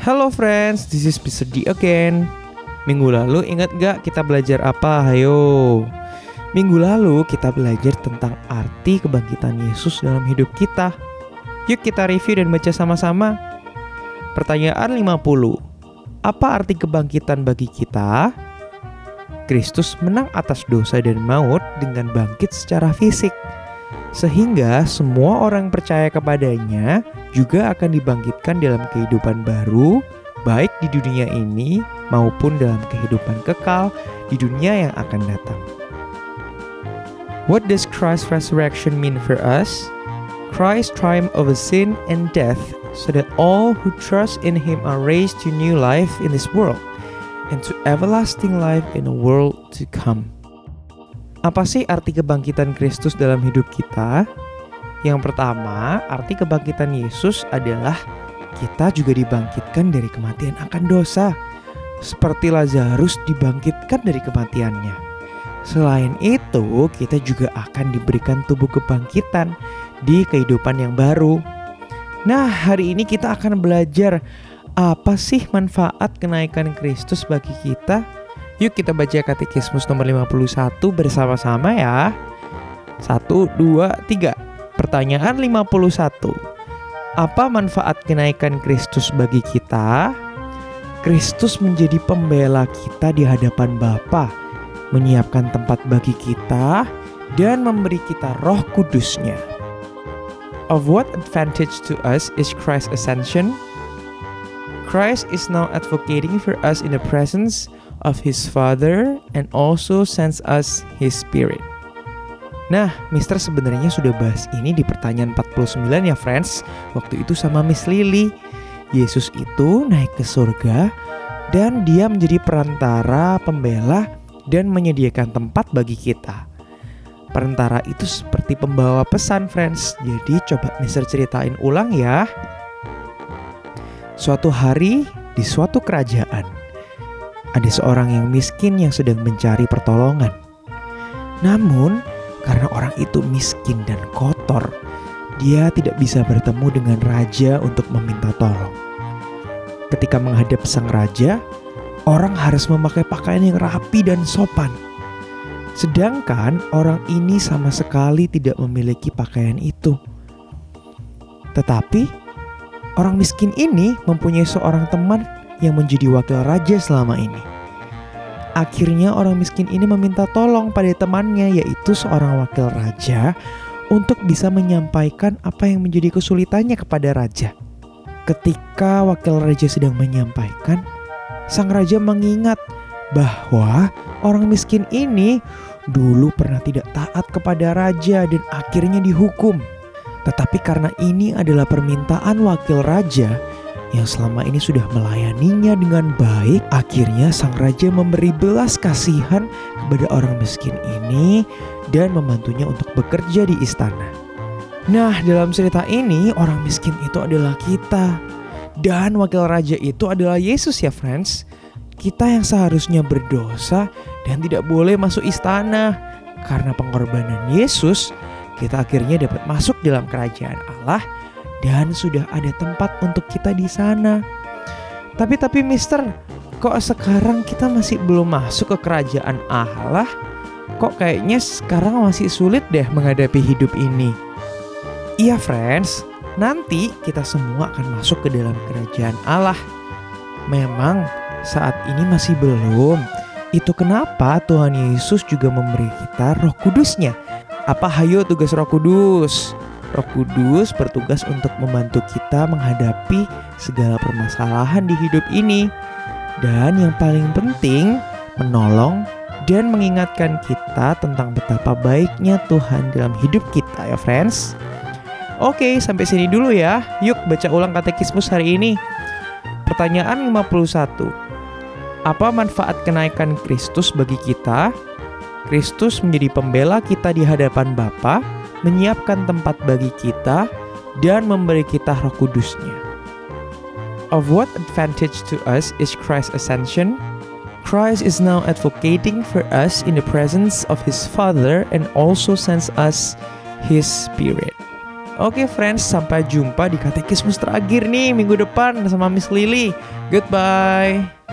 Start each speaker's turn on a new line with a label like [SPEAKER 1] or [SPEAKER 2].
[SPEAKER 1] Hello friends, this is Mr. D again. Minggu lalu ingat gak kita belajar apa? Hayo. Minggu lalu kita belajar tentang arti kebangkitan Yesus dalam hidup kita. Yuk kita review dan baca sama-sama. Pertanyaan 50. Apa arti kebangkitan bagi kita? Kristus menang atas dosa dan maut dengan bangkit secara fisik, sehingga semua orang percaya kepadanya juga akan dibangkitkan dalam kehidupan baru, baik di dunia ini maupun dalam kehidupan kekal di dunia yang akan datang. What does Christ's resurrection mean for us? Christ triumphed over sin and death so that all who trust in Him are raised to new life in this world and to everlasting life in a world to come. Apa sih arti kebangkitan Kristus dalam hidup kita? Yang pertama, arti kebangkitan Yesus adalah kita juga dibangkitkan dari kematian akan dosa, seperti Lazarus dibangkitkan dari kematiannya. Selain itu, kita juga akan diberikan tubuh kebangkitan di kehidupan yang baru. Nah, hari ini kita akan belajar apa sih manfaat kenaikan Kristus bagi kita. Yuk kita baca Katekismus nomor 51 bersama-sama ya. 1, 2, 3. Pertanyaan 51. Apa manfaat kenaikan Kristus bagi kita? Kristus menjadi pembela kita di hadapan Bapa, menyiapkan tempat bagi kita, dan memberi kita Roh Kudus-Nya. Of what advantage to us is Christ's ascension? Christ is now advocating for us in the presence of His Father and also sends us His Spirit. Nah, Mister sebenarnya sudah bahas ini di pertanyaan 49 ya friends. Waktu itu sama Miss Lily. Yesus itu naik ke surga dan Dia menjadi perantara, pembela, dan menyediakan tempat bagi kita. Perantara itu seperti pembawa pesan friends. Jadi coba Mister ceritain ulang ya. Suatu hari di suatu kerajaan, ada seorang yang miskin yang sedang mencari pertolongan. Namun, karena orang itu miskin dan kotor, dia tidak bisa bertemu dengan raja untuk meminta tolong. Ketika menghadap sang raja, orang harus memakai pakaian yang rapi dan sopan. Sedangkan orang ini sama sekali tidak memiliki pakaian itu. Tetapi, orang miskin ini mempunyai seorang teman yang menjadi wakil raja selama ini. Akhirnya orang miskin ini meminta tolong pada temannya, yaitu seorang wakil raja, untuk bisa menyampaikan apa yang menjadi kesulitannya kepada raja. Ketika wakil raja sedang menyampaikan, sang raja mengingat bahwa orang miskin ini dulu pernah tidak taat kepada raja dan akhirnya dihukum. Tetapi karena ini adalah permintaan wakil raja yang selama ini sudah melayaninya dengan baik, akhirnya sang raja memberi belas kasihan kepada orang miskin ini dan membantunya untuk bekerja di istana. Nah, dalam cerita ini orang miskin itu adalah kita dan wakil raja itu adalah Yesus ya friends. Kita yang seharusnya berdosa dan tidak boleh masuk istana. Karena pengorbanan Yesus, kita akhirnya dapat masuk dalam kerajaan Allah dan sudah ada tempat untuk kita di sana. Tapi Mister, kok sekarang kita masih belum masuk ke kerajaan Allah? Kok kayaknya sekarang masih sulit deh menghadapi hidup ini. Iya friends, nanti kita semua akan masuk ke dalam kerajaan Allah. Memang saat ini masih belum. Itu kenapa Tuhan Yesus juga memberi kita Roh Kudus-Nya. Apa hayo tugas Roh Kudus? Roh Kudus bertugas untuk membantu kita menghadapi segala permasalahan di hidup ini. Dan yang paling penting, menolong dan mengingatkan kita tentang betapa baiknya Tuhan dalam hidup kita ya friends. Oke, sampai sini dulu ya. Yuk baca ulang katekismus hari ini. Pertanyaan 51. Apa manfaat kenaikan Kristus bagi kita? Kristus menjadi pembela kita di hadapan Bapa, menyiapkan tempat bagi kita, dan memberi kita Roh Kudus-Nya. Of what advantage to us is Christ's ascension? Christ is now advocating for us in the presence of His Father and also sends us His Spirit. Oke friends, sampai jumpa di katekismus terakhir nih minggu depan sama Miss Lily. Goodbye.